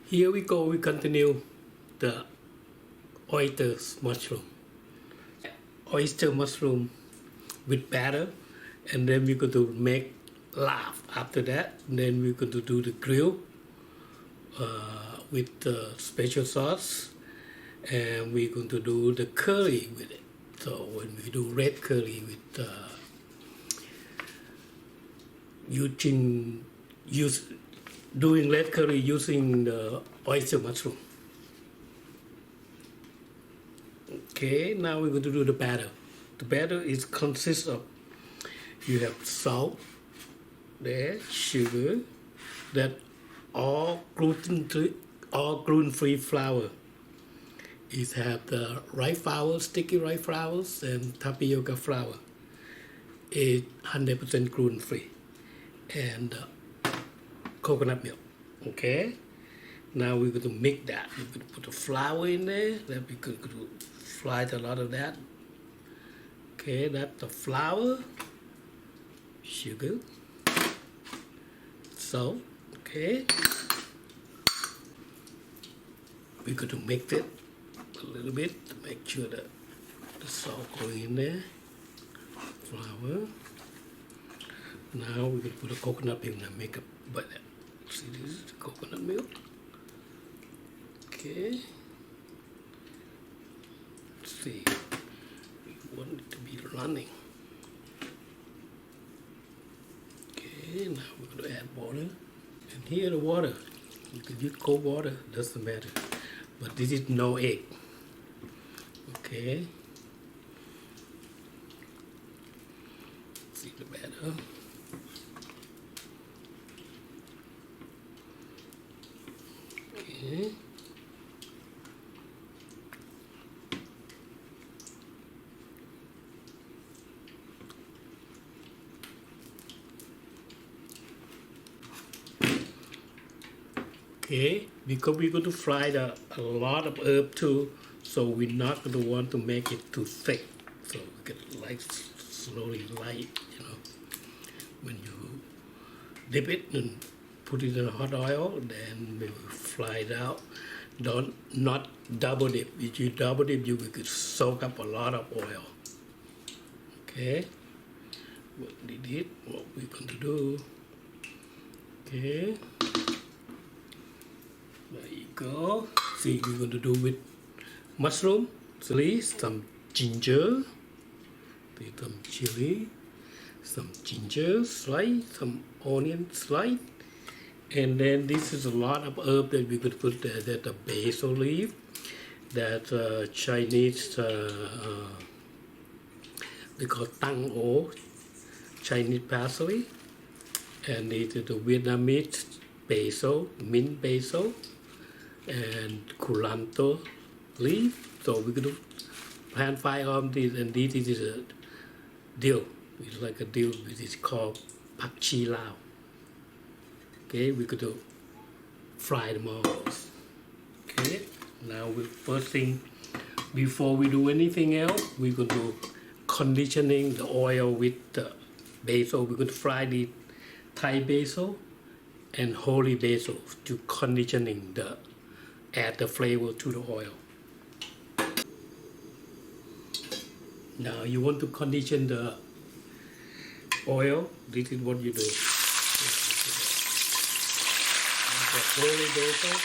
Here we go, we continue the oyster mushroom. Oyster mushroom with batter, and then we're going to make laugh after that. And then we're going to do the grill with the special sauce, and we're going to do the curry with it. So when we do red curry with doing red curry using the oyster mushroom. Okay, now we're going to do the batter. The batter consists of, you have salt there, sugar, that all gluten-free flour. It have the rice flour, sticky rice flours, and tapioca flour. It's 100% gluten-free. And coconut milk. Okay, now we're going to make that. We're going to put the flour in there. Then we're going to fry a lot of that. Okay, that's the flour, sugar, salt. Okay, we're going to mix it a little bit to make sure that the salt going in there. Flour. Now we're going to put the coconut milk and make a butter. See, this is the coconut milk. Okay. Let's see. We want it to be running. Okay, now we're going to add water. And here the water. You can use cold water, doesn't matter. But this is no egg. Okay. See the batter. Okay. Okay, because we're going to fry a lot of herb too, so we're not going to want to make it too thick. So we can like slowly light, when you dip it and put it in hot oil, then we will fry it out. Not double dip. If you double dip, you will soak up a lot of oil. Okay, what we're going to do. Okay. There you go. See, we're going to do with mushroom, chili, some ginger, some chili, some ginger slice, some onion slice, and then this is a lot of herb that we could put there. That the basil leaf, that Chinese they call tang o, Chinese parsley, and it is the Vietnamese basil, mint basil, and curanto leaf. So we're going to pan fry on this, and this is a dill. It's like a dill, which is called pak chi lao. Okay, we're going to fry them all. Okay, now first thing, before we do anything else, we're going to conditioning the oil with the basil. We're going to fry the Thai basil and holy basil to conditioning add the flavor to the oil. Now you want to condition the oil. This is what you do. The holy basil.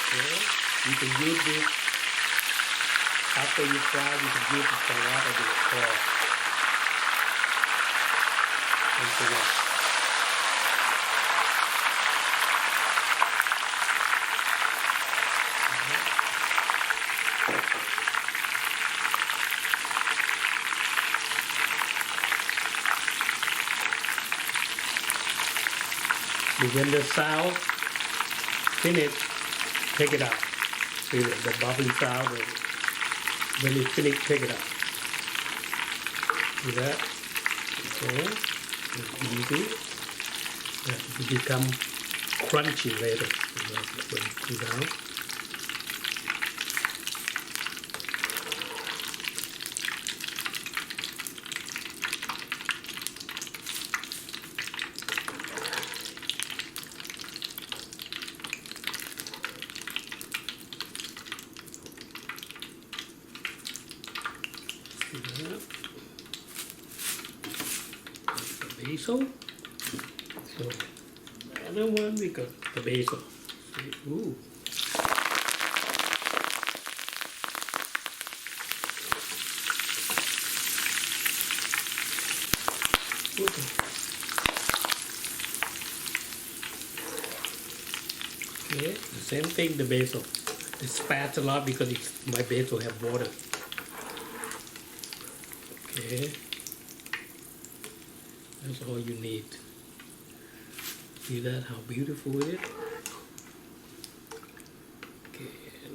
Okay. You can use this after you fry. You can use it for a lot of the oil. When the sound finish, take it out. See the bubbling sound. When it finish, take it out. See that? Okay. It's easy. It will become crunchy later when it cools down. basil. So another one we got the basil. Ooh. Okay. Okay, the same thing, the basil. The spatula because my basil have water. Okay, that's all you need. See that, how beautiful it is? Okay,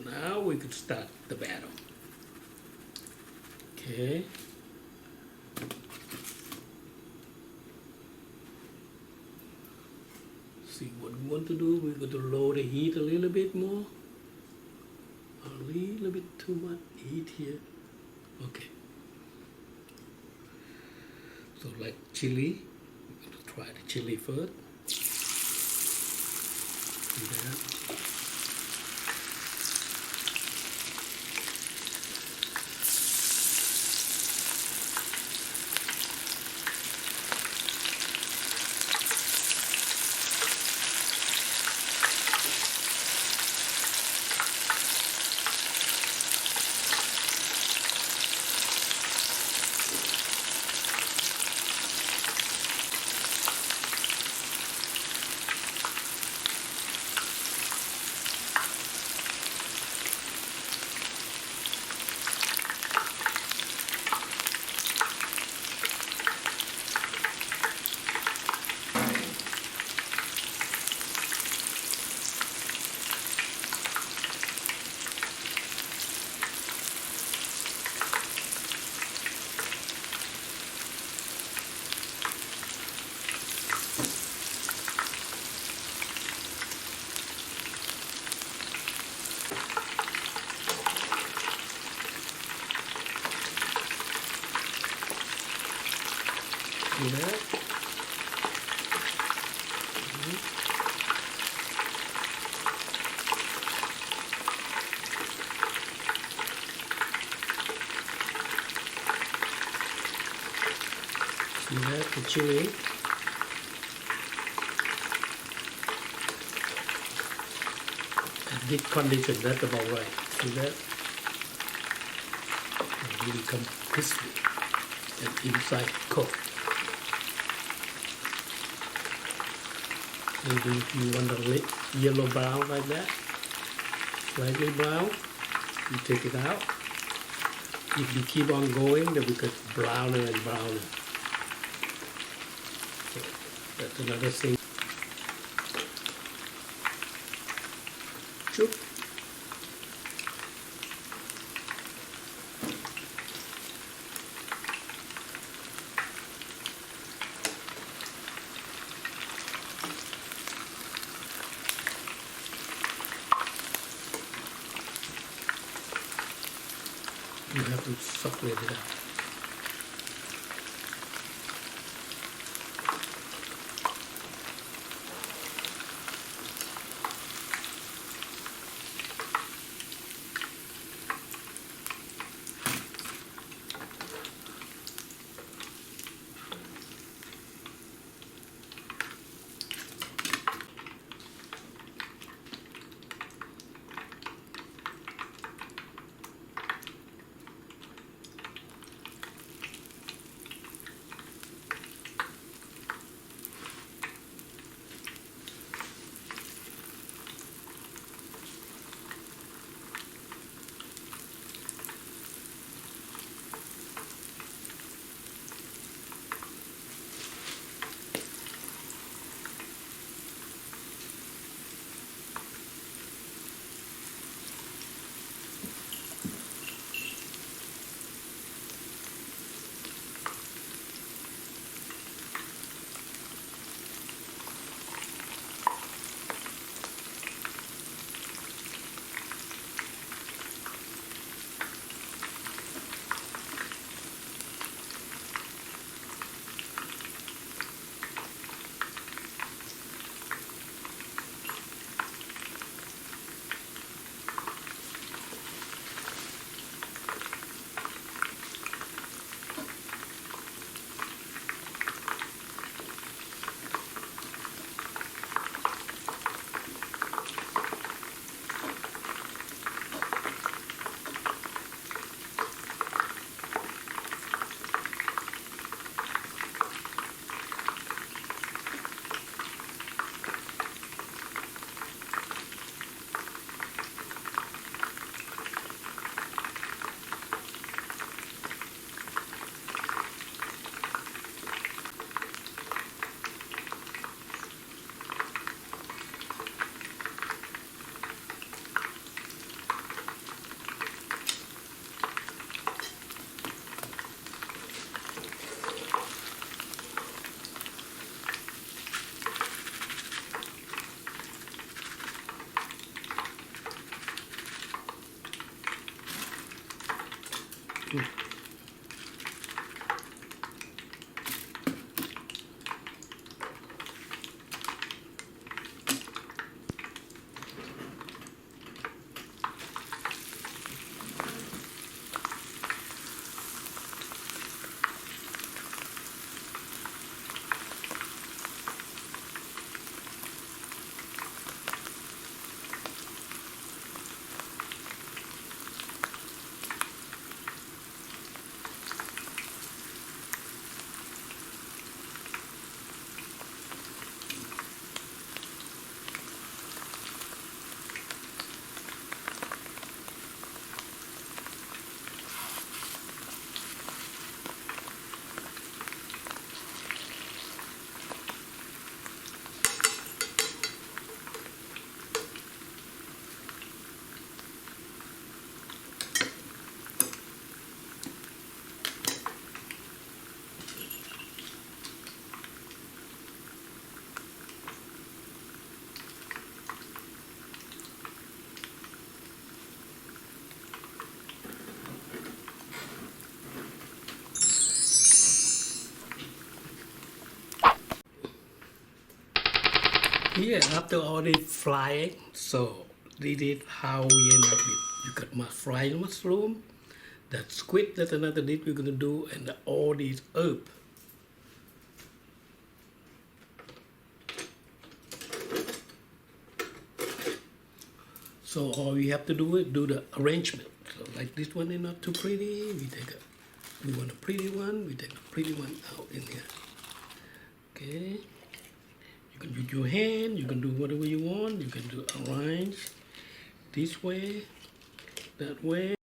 now we can start the batter. Okay. See what we want to do, we're going to lower the heat a little bit more. A little bit too much heat here. Okay. So like chili, we're going to try the chili first. See that? See that? See that, the chili. A big condition, that's about right. See that? It really become crispy and inside cooked. Maybe if you want a yellow brown like that, slightly brown, you take it out. If you keep on going, then it gets browner and browner. So that's another thing. Choop. You have to separate it out. Yeah, after all this frying, so this is how we end up with. You got my fried mushroom, that squid, that's another dish we're gonna do, and all these herbs. So all we have to do is do the arrangement. So like this one is not too pretty, we want a pretty one, we take a pretty one out in here. Okay. You can use your hand, you can do whatever you want, you can do arrange this way, that way.